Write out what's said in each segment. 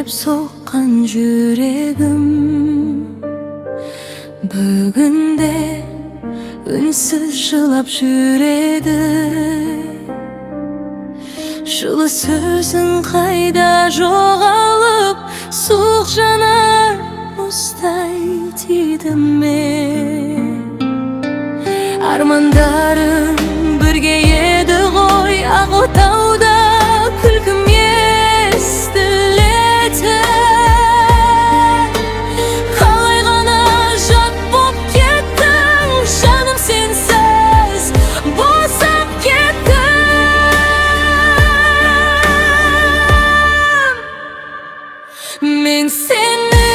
gürlep sokkan yüreğim Bugünde ünsüz жылап жүреді Жылы сөзің қайда жоғалып Суық жанар мұздай тиді ме Армандарым бірге еді ғой ақ отауда күлкім естіледі Қалай ғана жат боп кеттің жаным сенсіз босап кеттім Мен сені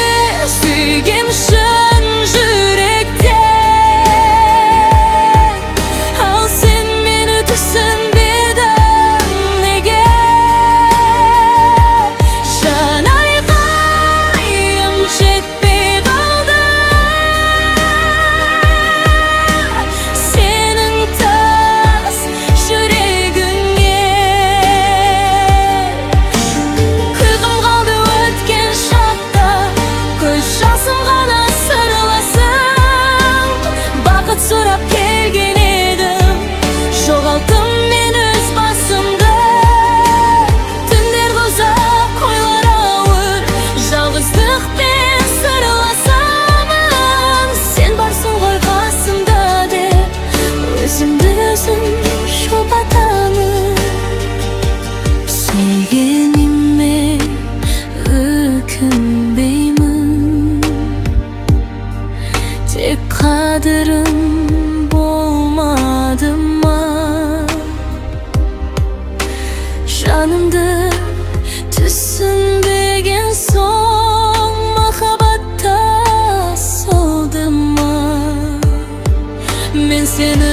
сүйгем шын жүректен Ал сен мені түсінбедің неге Жан айқайым жетпей қалды Сенің тас жүрегіңе Күлкім қалды өткен шақта Көз жасым ғана сырласың Бақыт сұрап келген едім Жоғалттым мен өз басымды Түндер ұзақ, ойлар ауыр Жалғыздықпен сырласамын Сен барсың ғой қасымда деп Өзімді өзім жұбатамын Сүйгеніме өкінбеймін Тек қадірім болмады ма Жанымды түсінбеген соң Махаббатта солды ма Мен сені